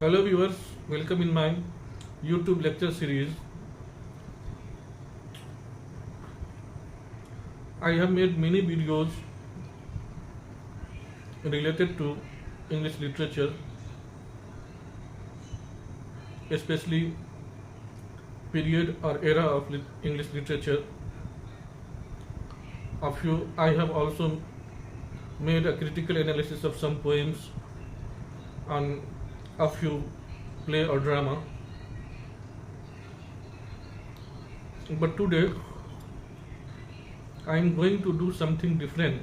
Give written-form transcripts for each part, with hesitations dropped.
Hello viewers, welcome in my YouTube lecture series. I have made many videos related to English literature, especially period or era of English literature. I have also made a critical analysis of some poems on a few play or drama. But today I am going to do something different.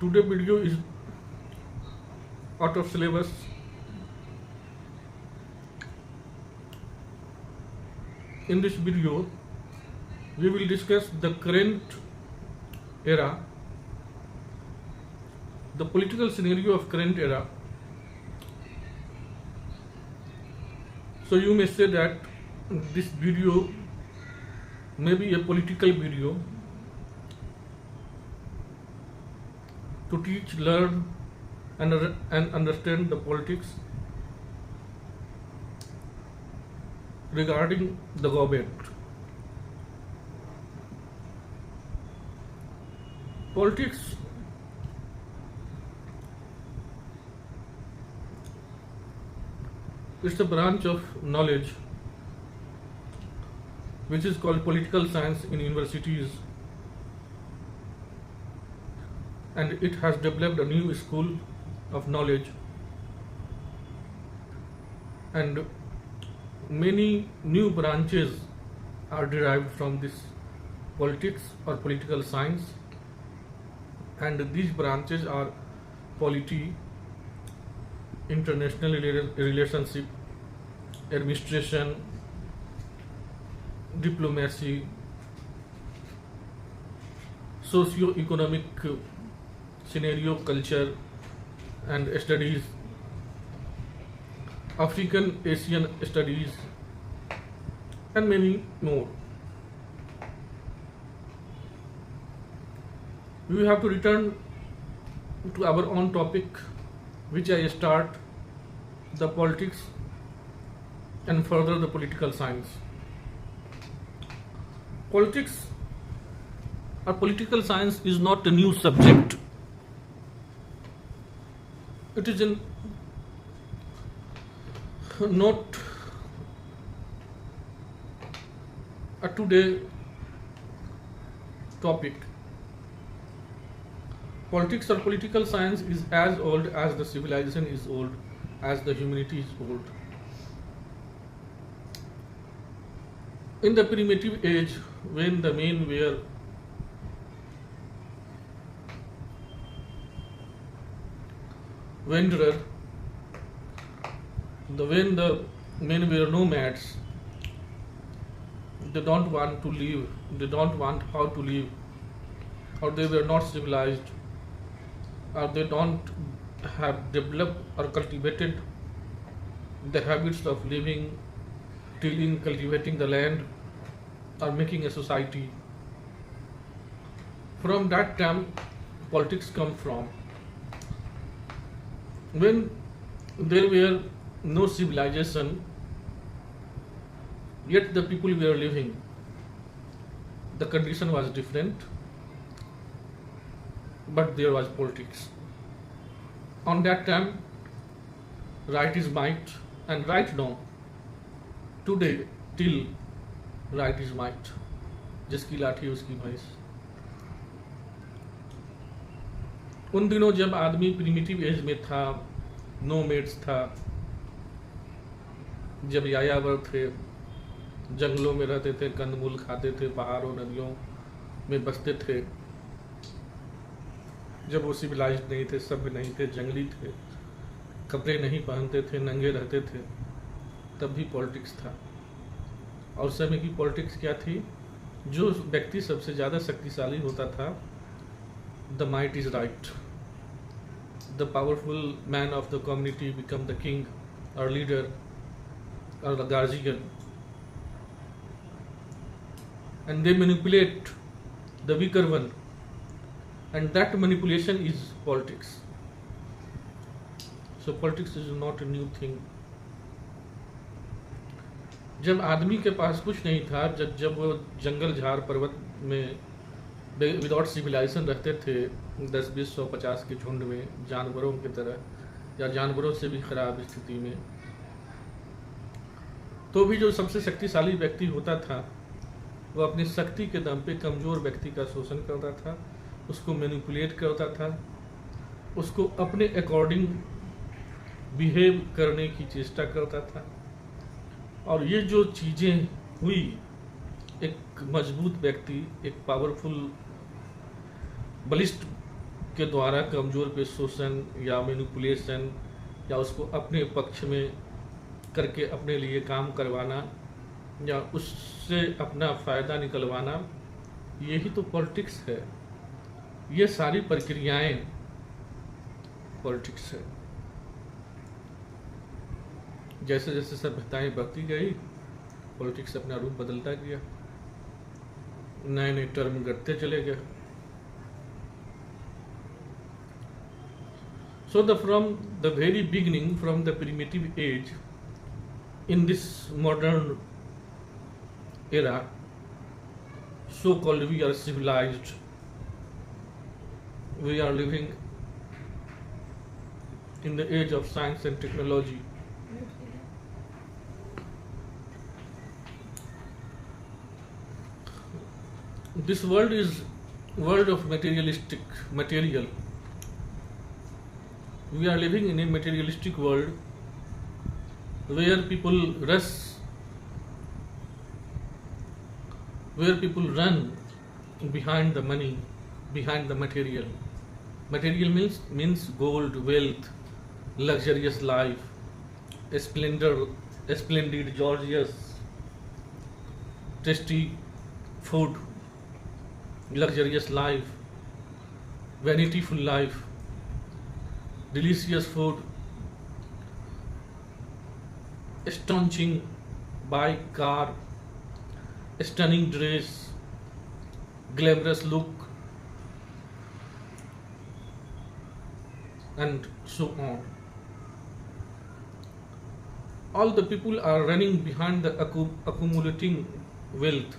Today video is out of syllabus. In this video we will discuss the current era, the political scenario of current era. So you may say that this video may be a political video to teach, learn and understand the politics regarding the government. Politics is a branch of knowledge which is called political science in universities, and it has developed a new school of knowledge, and many new branches are derived from this politics or political science, and these branches are polity, international relationship, administration, diplomacy, socio-economic scenario, culture and studies, African Asian studies, and many more. We have to return to our own topic, which I start the politics and further the political science. Politics or political science is not a new subject. It is not a today topic. Politics or political science is as old as the civilization is old, as the humanity is old. In the primitive age, when the men were wanderer, when the men were nomads, they don't want to live, they don't want how to live, or they were not civilized, or they don't have developed or cultivated the habits of living, tilling, cultivating the land, or making a society. From that time, politics come from. When there were no civilization, yet the people were living, the condition was different, but there was politics. On that time, right is might, and right now, today, till right is might, जिसकी लाठी उसकी भैंस. उन दिनों जब आदमी primitive as में था, नोमैड्स था, जब यायावर थे, जंगलों में रहते थे, कंदमूल खाते थे, पहाड़ों नदियों में बसते थे, जब वो सिविलाइज्ड नहीं थे, सभ्य नहीं थे, जंगली थे, कपड़े नहीं पहनते थे, नंगे रहते थे, तब भी पॉलिटिक्स था. और समय की पॉलिटिक्स क्या थी? जो व्यक्ति सबसे ज़्यादा शक्तिशाली होता था, the might is right, the powerful man of the community become the king और leader or the guardian, and they manipulate the weaker one, and that manipulation is politics. So politics is not a new thing. जब आदमी के पास कुछ नहीं था, जब वो जंगल झाड़ पर्वत में विदाउट सिविलाइजेशन रहते थे, 10, 20, 100, 50 के झुंड में, जानवरों की तरह या जानवरों से भी खराब स्थिति में, तो भी जो सबसे शक्तिशाली व्यक्ति होता था वो अपनी शक्ति के दम पे कमज़ोर व्यक्ति का शोषण करता था, उसको मैनिपुलेट करता था, उसको अपने अकॉर्डिंग बिहेव करने की चेष्टा करता था। और ये जो चीज़ें हुई, एक मजबूत व्यक्ति, एक पावरफुल बलिष्ठ के द्वारा कमज़ोर पे शोषण या मैनिपुलेशन या उसको अपने पक्ष में करके अपने लिए काम करवाना या उससे अपना फ़ायदा निकलवाना, यही तो पॉलिटिक्स है। ये सारी प्रक्रियाएं पॉलिटिक्स है। जैसे जैसे सभ्यताएं बढ़ती गई, पॉलिटिक्स अपना रूप बदलता गया, नए नए टर्म गढ़ते चले गए। So from the very beginning, from the primitive age, in this modern era, so-called we are civilized, we are living in the age of science and technology. This world is world of material. We are living in a materialistic world where people rush, where people run behind the money, behind the material. Material means gold, wealth, luxurious life, splendid, gorgeous, tasty food, luxurious life, vanityful life, delicious food, astonishing bike, car, stunning dress, glamorous look, and so on. All the people are running behind the accumulating wealth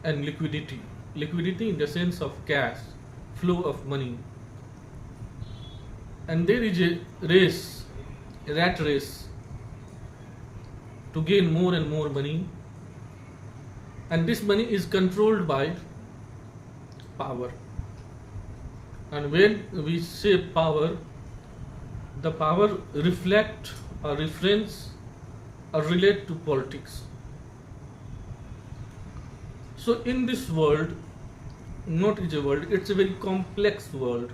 and liquidity. Liquidity in the sense of cash, flow of money. And there is a rat race to gain more and more money, and this money is controlled by power. And when we say power, the power reflect or reference or relate to politics. So in this world, not is a world, it's a very complex world,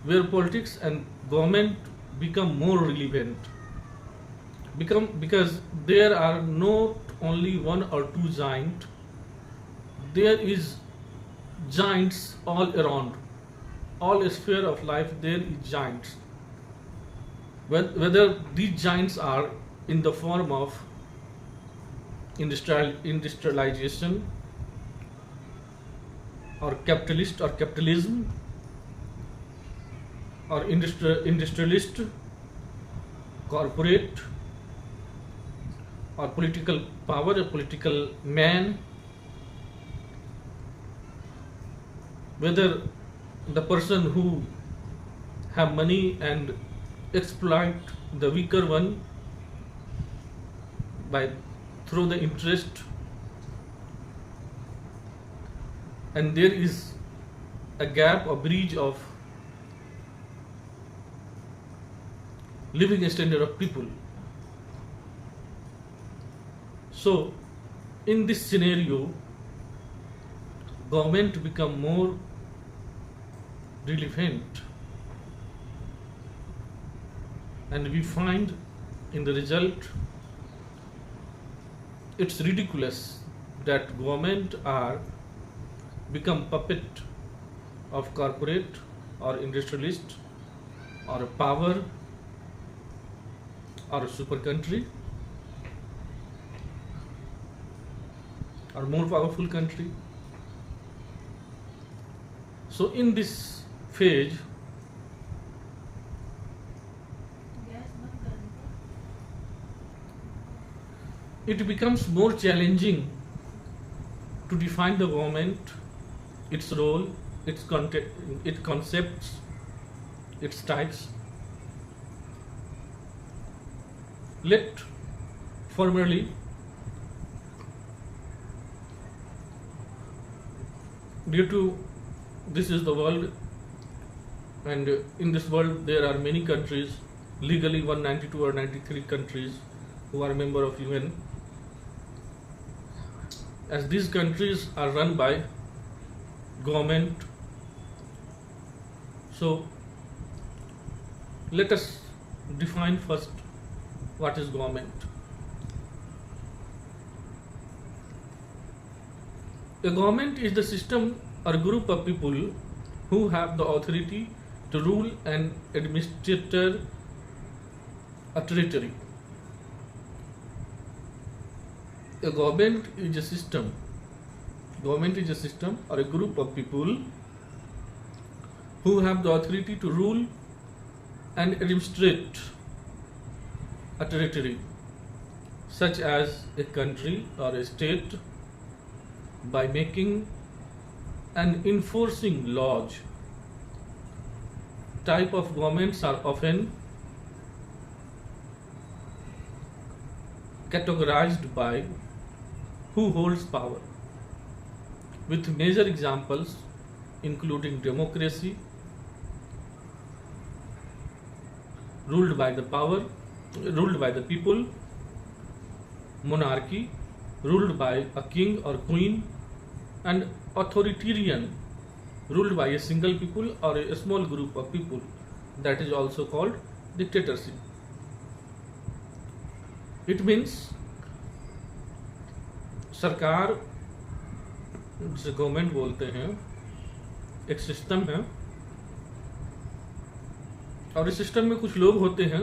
where politics and government become more relevant, because there are not only one or two giants, there is giants all around, all sphere of life there is giants. Whether these giants are in the form of industrialization or capitalism or industrialist, corporate, or political power, a political man, whether the person who have money and exploit the weaker one by through the interest, and there is a gap, a bridge of living standard of people. So in this scenario, government become more relevant, and we find in the result it's ridiculous that government are become puppet of corporate or industrialist or a power or a super country or more powerful country. So in this phase, it becomes more challenging to define the government, its role, its concepts, its types. Let formally due to this is the world, and in this world there are many countries, legally 192 or 93 countries who are member of UN. As these countries are run by government, so let us define first what is government. A government is the system or group of people who have the authority to rule and administer a territory. A government is a system. Government is a system or a group of people who have the authority to rule and administrate a territory, such as a country or a state, by making and enforcing laws. Type of governments are often categorized by who holds power, with major examples including democracy, ruled by the people, monarchy, ruled by a king or queen, and authoritarian, ruled by a single people or a small group of people, that is also called dictatorship. It means सरकार, जिसे government बोलते हैं, एक system है और इस system में कुछ लोग होते हैं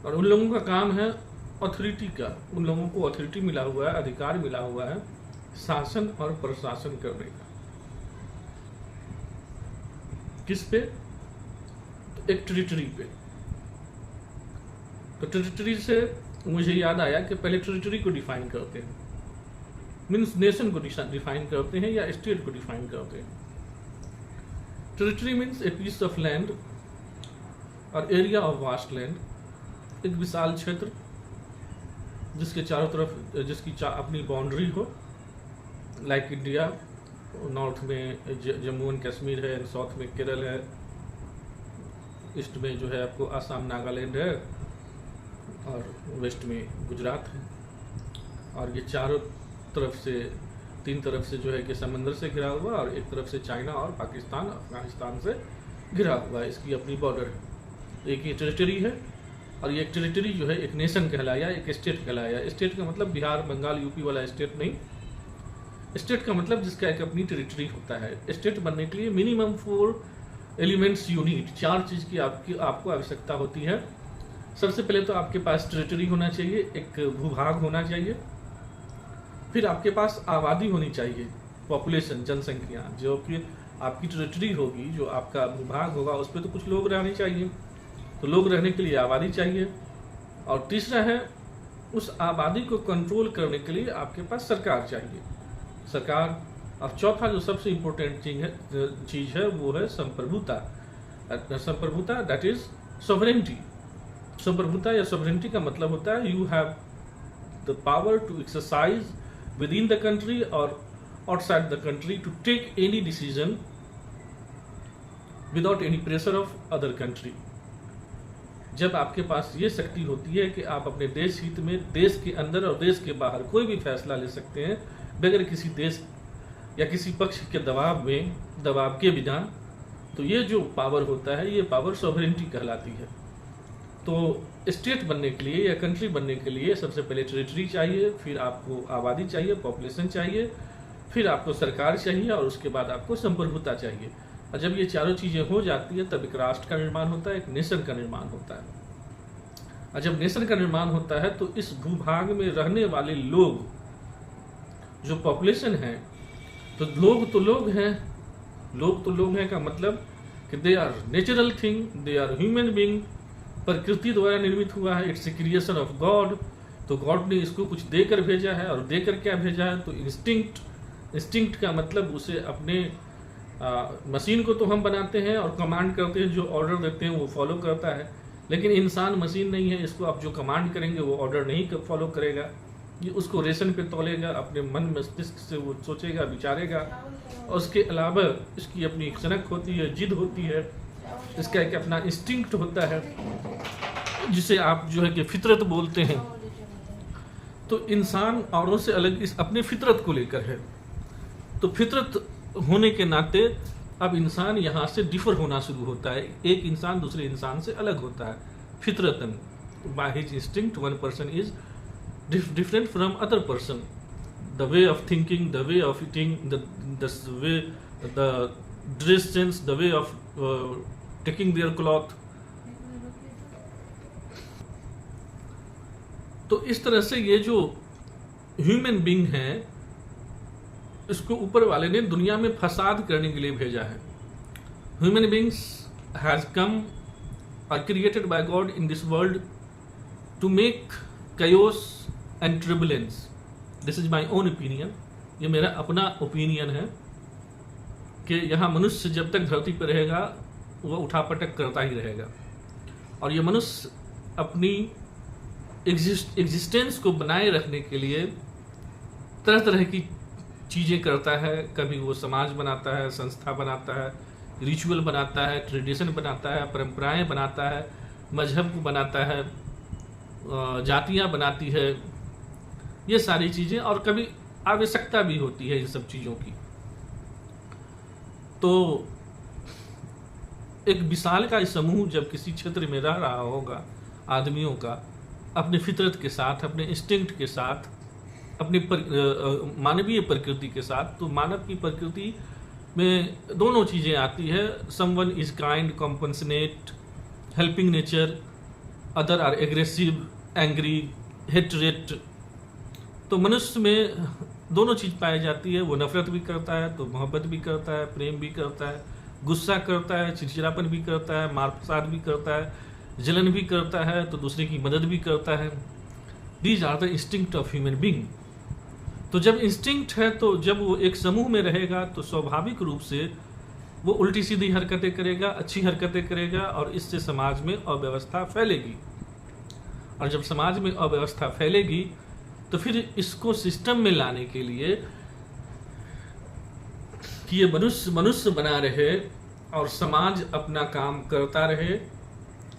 और उन लोगों का काम है अथॉरिटी का, उन लोगों को अथॉरिटी मिला हुआ है, अधिकार मिला हुआ है शासन और प्रशासन करने का। किस पे? तो एक टेरिटरी पे। तो टेरिटरी से मुझे याद आया कि पहले टेरिटरी को डिफाइन करते हैं, मीन्स नेशन को डिफाइन करते हैं या स्टेट को डिफाइन करते हैं। Territory means a piece of land और एरिया ऑफ वास्ट लैंड, एक विशाल क्षेत्र जिसके चारों तरफ जिसकी अपनी बाउंड्री हो, लाइक इंडिया, नॉर्थ में जम्मू एंड कश्मीर है, साउथ में केरल है, ईस्ट में जो है आपको आसाम नागालैंड है और वेस्ट में गुजरात है। और ये चारों तरफ से, तीन तरफ से जो है कि समंदर से घिरा हुआ और एक तरफ से चाइना और पाकिस्तान अफगानिस्तान से घिरा हुआ है, इसकी अपनी बॉर्डर है। एक ये टेरिटरी है और ये टेरिटरी जो है एक नेशन कहलाया, एक स्टेट कहलाया। स्टेट का मतलब बिहार बंगाल यूपी वाला स्टेट नहीं, स्टेट का मतलब जिसका एक अपनी टेरिटरी होता है। स्टेट बनने के लिए मिनिमम 4 एलिमेंट्स यूनिट, 4 चीज़ की आपको आवश्यकता होती है। सबसे पहले तो आपके पास टेरिटरी होना चाहिए, एक भूभाग होना चाहिए, फिर आपके पास आबादी होनी चाहिए, पॉपुलेशन, जनसंख्या। जो कि आपकी टेरिटरी होगी, जो आपका भूभाग होगा, उस पर तो कुछ लोग रहने चाहिए, तो लोग रहने के लिए आबादी चाहिए। और तीसरा है उस आबादी को कंट्रोल करने के लिए आपके पास सरकार चाहिए, सरकार। और चौथा जो सबसे इम्पोर्टेंट चीज़ है वो है संप्रभुता। संप्रभुता दैट इज सॉवरेनिटी। संप्रभुता या सॉवरेनिटी का मतलब होता है you have the power to exercise within the country और outside the country to take any decision without any pressure of other country. जब आपके पास ये शक्ति होती है कि आप अपने देश हित में, देश के अंदर और देश के बाहर कोई भी फैसला ले सकते हैं बगैर किसी देश या किसी पक्ष के दबाव के बिना, तो ये जो पावर होता है ये पावर सॉवरेनिटी कहलाती है। तो स्टेट बनने के लिए या कंट्री बनने के लिए सबसे पहले टेरिटरी चाहिए, फिर आपको आबादी चाहिए, पॉपुलेशन चाहिए, फिर आपको सरकार चाहिए और उसके बाद आपको संप्रभुता चाहिए। और जब ये चारों चीज़ें हो जाती है तब एक राष्ट्र का निर्माण होता है, एक नेशन का निर्माण होता है। और जब नेशन का निर्माण होता है तो इस भूभाग में रहने वाले लोग, जो पॉपुलेशन है, तो लोग तो लोग हैं, लोग तो लोग हैं का मतलब कि they are natural thing, they are human being, प्रकृति द्वारा निर्मित हुआ है, it's a creation of God, तो गॉड ने इसको कुछ देकर भेजा है, और देकर क्या भेजा है, तो इंस्टिंक्ट का मतलब उसे अपने मशीन को तो हम बनाते हैं और कमांड करते हैं, जो ऑर्डर देते हैं वो फॉलो करता है, लेकिन इंसान मशीन नहीं है, इसको आप जो कमांड करेंगे वो ऑर्डर नहीं फॉलो करेगा, ये उसको रेशन पे तोलेगा, अपने मन मस्तिष्क से वो सोचेगा, विचारेगा, और उसके अलावा इसकी अपनी सनक होती है, जिद होती है, इसका एक अपना इंस्टिंक्ट होता है, जिसे आप जो है कि फितरत बोलते हैं। तो इंसान औरों से अलग इस अपने फितरत को लेकर है। तो फितरत होने के नाते अब इंसान यहाँ से डिफर होना शुरू होता है, एक इंसान दूसरे इंसान से अलग होता है फितरतन। By his instinct one person is different from other person, the way of thinking, the way of eating, the way, the dress sense, the way of taking their cloth. तो इस तरह से ये जो ह्यूमन बीइंग है, इसको ऊपर वाले ने दुनिया में फसाद करने के लिए भेजा है। ह्यूमन बीइंग्स हैज कम और created by God in this world to make chaos and turbulence. This is my own opinion. ये मेरा अपना ओपिनियन है कि यहाँ मनुष्य जब तक धरती पर रहेगा वह उठापटक करता ही रहेगा, और ये मनुष्य अपनी एग्जिस्टेंस को बनाए रखने के लिए तरह तरह की चीज़ें करता है। कभी वो समाज बनाता है, संस्था बनाता है, रिचुअल बनाता है, ट्रेडिशन बनाता है, परंपराएं बनाता है, मजहब को बनाता है, जातियां बनाती है, ये सारी चीज़ें, और कभी आवश्यकता भी होती है इन सब चीज़ों की। तो एक विशाल का समूह जब किसी क्षेत्र में रह रहा होगा आदमियों का, अपने फितरत के साथ, अपने इंस्टिंक्ट के साथ, अपनी मानवीय प्रकृति के साथ, तो मानव की प्रकृति में दोनों चीज़ें आती है। Someone is kind, compensate, helping nature, other are aggressive, angry, hatred. तो मनुष्य में दोनों चीज़ पाई जाती है। वो नफरत भी करता है तो मोहब्बत भी करता है, प्रेम भी करता है, गुस्सा करता है, चिड़चिड़ापन भी करता है, मार प्रसाद भी करता है, जलन भी करता है, तो दूसरे की मदद भी करता है। These are the instinct of human being. तो जब इंस्टिंक्ट है, तो जब वो एक समूह में रहेगा तो स्वाभाविक रूप से वो उल्टी सीधी हरकतें करेगा, अच्छी हरकतें करेगा, और इससे समाज में अव्यवस्था फैलेगी। और जब समाज में अव्यवस्था फैलेगी तो फिर इसको सिस्टम में लाने के लिए कि ये मनुष्य बना रहे और समाज अपना काम करता रहे,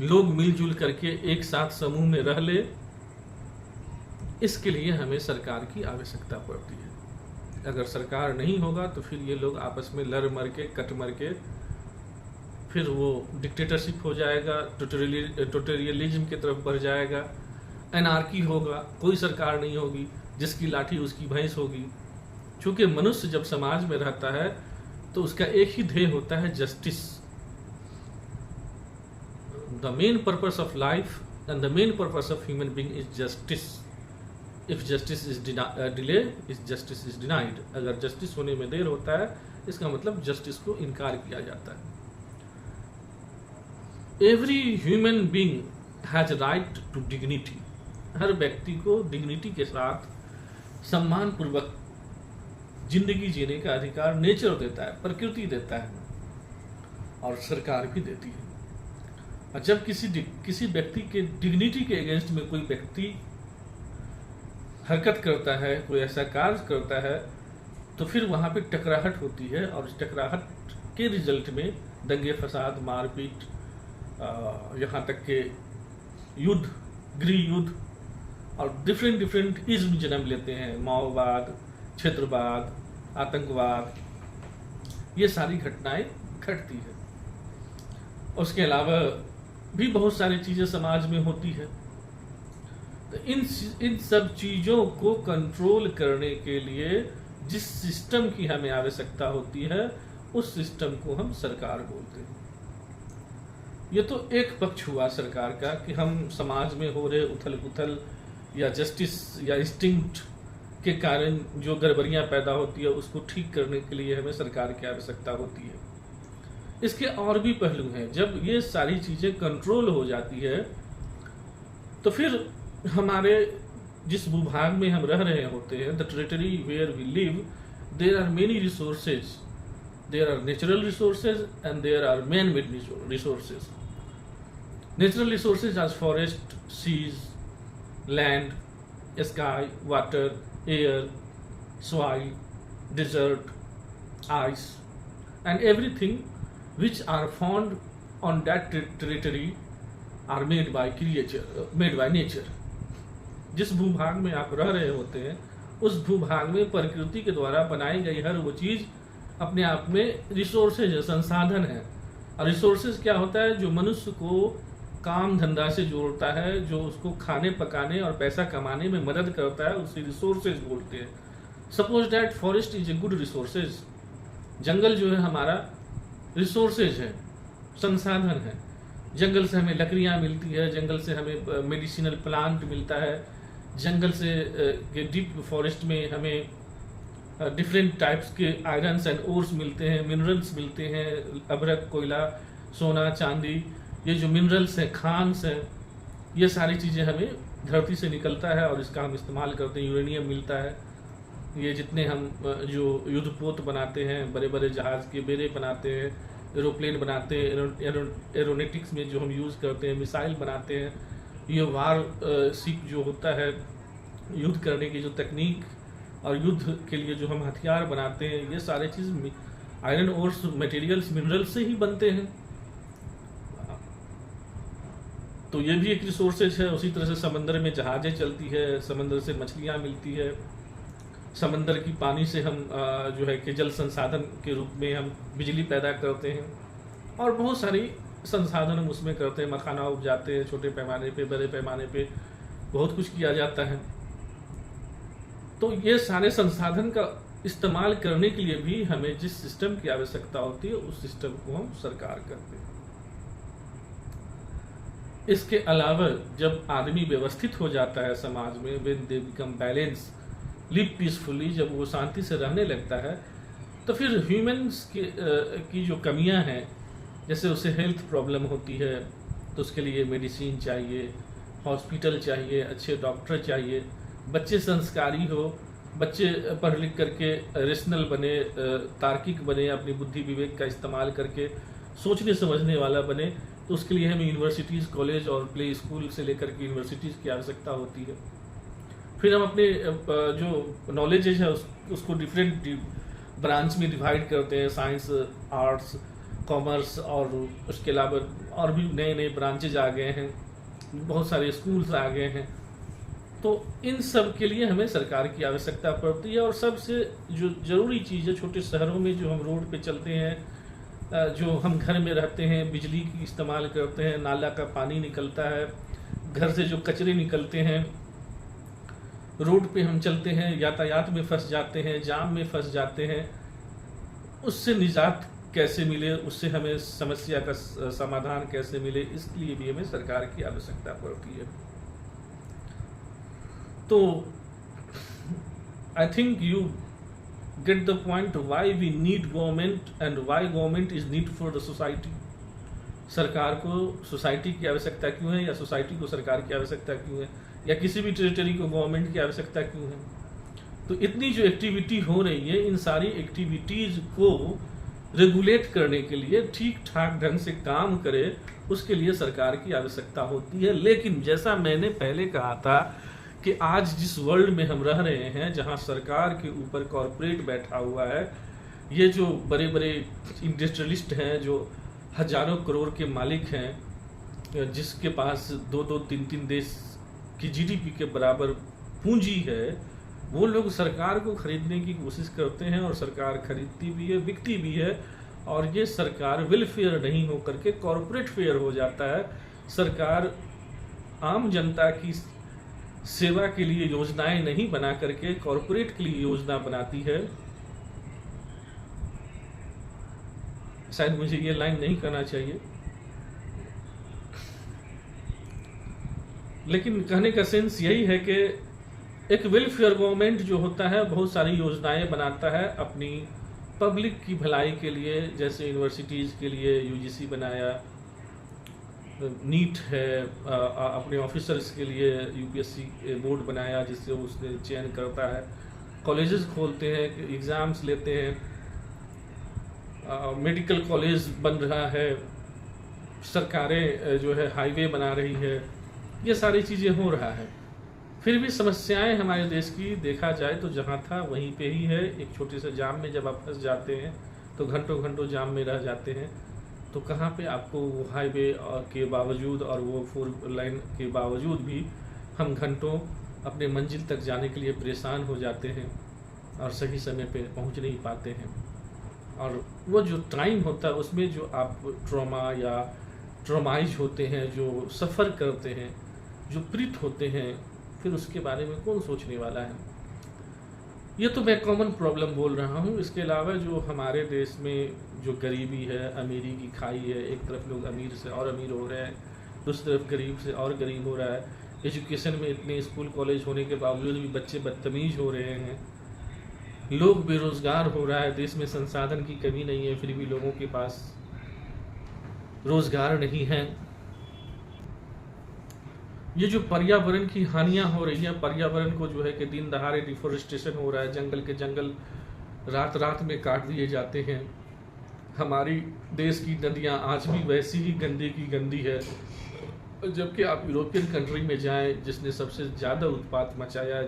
लोग मिलजुल करके एक साथ समूह में रह ले, इसके लिए हमें सरकार की आवश्यकता पड़ती है। अगर सरकार नहीं होगा तो फिर ये लोग आपस में लड़ मर के, कट मर के, फिर वो डिक्टेटरशिप हो जाएगा, टोटलियरिज्म की तरफ बढ़ जाएगा, एनार्की होगा, कोई सरकार नहीं होगी, जिसकी लाठी उसकी भैंस होगी। क्योंकि मनुष्य जब समाज में रहता है तो उसका एक ही ध्येय होता है, justice. The main purpose of life and the main purpose of human being is justice. If justice is delay, is justice is denied. अगर जस्टिस होने में देर होता है, इसका मतलब जस्टिस को इनकार किया जाता है। Every human being has right to dignity. हर व्यक्ति को डिग्निटी के साथ सम्मान पूर्वक जिंदगी जीने का अधिकार नेचर देता है, प्रकृति देता है, और सरकार भी देती है। और जब किसी व्यक्ति के डिग्निटी के अगेंस्ट में कोई व्यक्ति हरकत करता है, कोई ऐसा कार्य करता है, तो फिर वहाँ पे टकराहट होती है, और इस टकराहट के रिजल्ट में दंगे फसाद, मारपीट, यहाँ तक के युद्ध, गृह युद्ध और डिफरेंट इज्म जन्म लेते हैं। माओवाद, क्षेत्रवाद, आतंकवाद, ये सारी घटनाएं घटती है। उसके अलावा भी बहुत सारी चीज़ें समाज में होती है। तो इन सब चीज़ों को कंट्रोल करने के लिए जिस सिस्टम की हमें आवश्यकता होती है, उस सिस्टम को हम सरकार बोलते हैं। ये तो एक पक्ष हुआ सरकार का कि हम समाज में हो रहे उथल पुथल या जस्टिस या इंस्टिंक्ट के कारण जो गड़बड़ियां पैदा होती है, उसको ठीक करने के लिए हमें सरकार की आवश्यकता होती है। इसके और भी पहलू हैं। जब ये सारी चीज़ें कंट्रोल हो जाती है तो फिर हमारे जिस भूभाग में हम रह रहे होते हैं, the territory where we live, there are many resources. There are natural resources and there are man made resources. Natural resources as forest, seas, land, sky, water, air, soil, desert, ice, and everything which are found on that territory are made by nature. जिस भूभाग में आप रह रहे होते हैं, उस भूभाग में प्रकृति के द्वारा बनाई गई हर वो चीज अपने आप में रिसोर्सेज है, संसाधन है. और रिसोर्सेज क्या होता है? जो मनुष्य को काम धंधा से जोड़ता है, जो उसको खाने पकाने और पैसा कमाने में मदद करता है, उसे रिसोर्सेज बोलते हैं. Suppose that forest is a good resources. जंगल जो है हमारा रिसोर्सेज है, संसाधन है. जंगल से हमें लकड़ियाँ मिलती है, जंगल से हमें मेडिसिनल प्लांट मिलता है, जंगल से डीप फॉरेस्ट में हमें डिफरेंट टाइप्स के आयरन्स एंड ओर्स मिलते हैं, मिनरल्स मिलते हैं, अभ्रक, कोयला, सोना, चांदी. ये जो मिनरल्स हैं, खान्स हैं, ये सारी चीज़ें हमें धरती से निकलता है और इसका हम इस्तेमाल करते हैं. यूरेनियम मिलता है. ये जितने हम जो युद्धपोत बनाते हैं, बड़े बड़े जहाज के बेड़े बनाते हैं, एरोप्लेन बनाते हैं, एरोनेटिक्स में जो हम यूज़ करते हैं, मिसाइल बनाते हैं, ये वार शिप जो होता है, युद्ध करने की जो तकनीक और युद्ध के लिए जो हम हथियार बनाते हैं, ये सारे चीज़ आयरन ओर्स, मटेरियल्स, मिनरल्स से ही बनते हैं. तो ये भी एक रिसोर्सेज है. उसी तरह से समंदर में जहाज़ें चलती है, समंदर से मछलियाँ मिलती है, समंदर की पानी से हम जो है कि जल संसाधन के रूप में हम बिजली पैदा करते हैं, और बहुत सारी संसाधन हम उसमें करते हैं. मखाना उपजाते हैं, छोटे पैमाने पे, बड़े पैमाने पे बहुत कुछ किया जाता है. तो ये सारे संसाधन का इस्तेमाल करने के लिए भी हमें जिस सिस्टम की आवश्यकता होती है, उस सिस्टम को हम सरकार करते हैं. इसके अलावा जब आदमी व्यवस्थित हो जाता है समाज में, when they become balance, live peacefully, जब वो शांति से रहने लगता है, तो फिर ह्यूमंस की जो कमियां हैं, जैसे उसे हेल्थ प्रॉब्लम होती है, तो उसके लिए मेडिसिन चाहिए, हॉस्पिटल चाहिए, अच्छे डॉक्टर चाहिए, बच्चे संस्कारी हो, बच्चे पढ़ लिख करके रेशनल बने, तार्किक बने, अपनी बुद्धि विवेक का इस्तेमाल करके सोचने समझने वाला बने, तो उसके लिए हमें यूनिवर्सिटीज़, कॉलेज और प्ले स्कूल से लेकर के यूनिवर्सिटीज़ की आवश्यकता होती है. फिर हम अपने जो नॉलेज है उसको डिफरेंट ब्रांच में डिवाइड करते हैं, साइंस, आर्ट्स, कॉमर्स, और उसके अलावा और भी नए नए ब्रांचेज आ गए हैं, बहुत सारे स्कूल्स आ गए हैं. तो इन सब के लिए हमें सरकार की आवश्यकता पड़ती है. और सबसे जो ज़रूरी चीज़ है, छोटे शहरों में जो हम रोड पे चलते हैं, जो हम घर में रहते हैं, बिजली की इस्तेमाल करते हैं, नाला का पानी निकलता है, घर से जो कचरे निकलते हैं, रोड पे हम चलते हैं, यातायात में फंस जाते हैं, जाम में फंस जाते हैं, उससे निजात कैसे मिले, उससे हमें समस्या का समाधान कैसे मिले, इसलिए भी हमें सरकार की आवश्यकता पड़ती है. तो I think you get the point why we need government and why government is need for the society. सरकार को सोसाइटी की आवश्यकता क्यों है, या सोसाइटी को सरकार की आवश्यकता क्यों है, या किसी भी टेरिटरी को गवर्नमेंट की आवश्यकता क्यों है. तो इतनी जो एक्टिविटी हो रही है, इन सारी एक्टिविटीज को रेगुलेट करने के लिए, ठीक ठाक ढंग से काम करे, उसके लिए सरकार की आवश्यकता होती है. लेकिन जैसा मैंने पहले कहा था कि आज जिस वर्ल्ड में हम रह रहे हैं, जहां सरकार के ऊपर कॉरपोरेट बैठा हुआ है, ये जो बड़े बड़े इंडस्ट्रियलिस्ट हैं, जो हजारों करोड़ के मालिक हैं, जिसके पास 2-2, 3-3 देश की जीडीपी के बराबर पूंजी है, वो लोग सरकार को खरीदने की कोशिश करते हैं, और सरकार खरीदती भी है, बिकती भी है, और ये सरकार वेलफेयर नहीं हो करके कॉरपोरेट फेयर हो जाता है. सरकार आम जनता की सेवा के लिए योजनाएं नहीं बना करके कॉरपोरेट के लिए योजना बनाती है. शायद मुझे ये लाइन नहीं करना चाहिए, लेकिन कहने का सेंस यही है कि एक वेलफेयर गवर्नमेंट जो होता है, बहुत सारी योजनाएं बनाता है अपनी पब्लिक की भलाई के लिए. जैसे यूनिवर्सिटीज़ के लिए यूजीसी बनाया, नीट है, अपने ऑफिसर्स के लिए यूपीएससी बोर्ड बनाया जिससे उसने चयन करता है, कॉलेजेस खोलते हैं, एग्ज़ाम्स लेते हैं, मेडिकल कॉलेज बन रहा है, सरकारें जो है हाईवे बना रही है, ये सारी चीज़ें हो रहा है। फिर भी समस्याएं हमारे देश की देखा जाए तो जहाँ था वहीं पे ही है। एक छोटे से जाम में जब आप फंस जाते हैं तो घंटों घंटों जाम में रह जाते हैं, तो कहाँ पे आपको वो हाईवे के बावजूद और वो 4 लाइन के बावजूद भी हम घंटों अपने मंजिल तक जाने के लिए परेशान हो जाते हैं और सही समय पे पहुंच नहीं पाते हैं। और वो जो टाइम होता है उसमें जो आप ट्रॉमा या ट्रॉमाइज होते हैं, जो सफ़र करते हैं, जो पीड़ित होते हैं, फिर उसके बारे में कौन सोचने वाला है। ये तो मैं कॉमन प्रॉब्लम बोल रहा हूँ। इसके अलावा जो हमारे देश में जो गरीबी है, अमीरी की खाई है, एक तरफ लोग अमीर से और अमीर हो रहे हैं, दूसरी तरफ गरीब से और गरीब हो रहा है। एजुकेशन में इतने स्कूल कॉलेज होने के बावजूद भी बच्चे बदतमीज हो रहे हैं, लोग बेरोज़गार हो रहा है, देश में संसाधन की कमी नहीं है फिर भी लोगों के पास रोज़गार नहीं है। ये जो पर्यावरण की हानियां हो रही हैं, पर्यावरण को जो है कि दिन दहाड़े डिफोरेस्टेशन हो रहा है, जंगल के जंगल रात रात में काट दिए जाते हैं। हमारी देश की नदियां आज भी वैसी ही गंदी की गंदी है, जबकि आप यूरोपियन कंट्री में जाएं जिसने सबसे ज़्यादा उत्पात मचाया,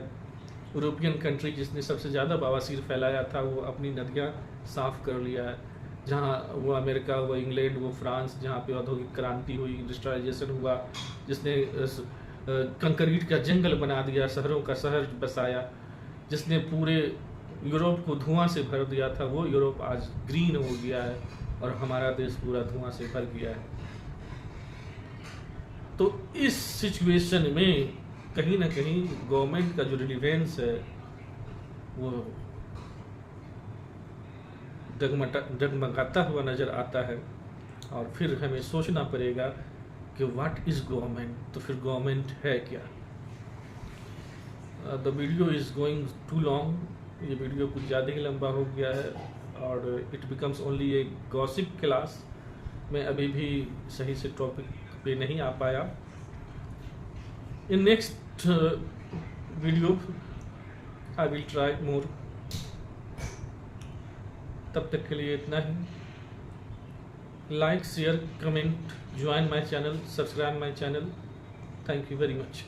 यूरोपियन कंट्री जिसने सबसे ज़्यादा बवासीर फैलाया था, वो अपनी नदियाँ साफ़ कर लिया है। जहाँ वो अमेरिका, वो इंग्लैंड, वो फ्रांस, जहाँ पे औद्योगिक क्रांति हुई, इंडस्ट्रियलाइजेशन हुआ, जिसने कंक्रीट का जंगल बना दिया, शहरों का शहर बसाया, जिसने पूरे यूरोप को धुआं से भर दिया था, वो यूरोप आज ग्रीन हो गया है और हमारा देश पूरा धुआं से भर गया है। तो इस सिचुएशन में कहीं ना कहीं गवर्नमेंट का जो रिलीवेंस है वो डगमगाता हुआ नज़र आता है। और फिर हमें सोचना पड़ेगा कि व्हाट इज़ गवर्नमेंट, तो फिर गवर्नमेंट है क्या। The video is going too long, ये वीडियो कुछ ज़्यादा ही लंबा हो गया है और it becomes only a gossip class. मैं अभी भी सही से टॉपिक पे नहीं आ पाया। In next video I will try more. तब तक के लिए इतना ही। Like, share, comment, join my channel, subscribe my channel. Thank you very much.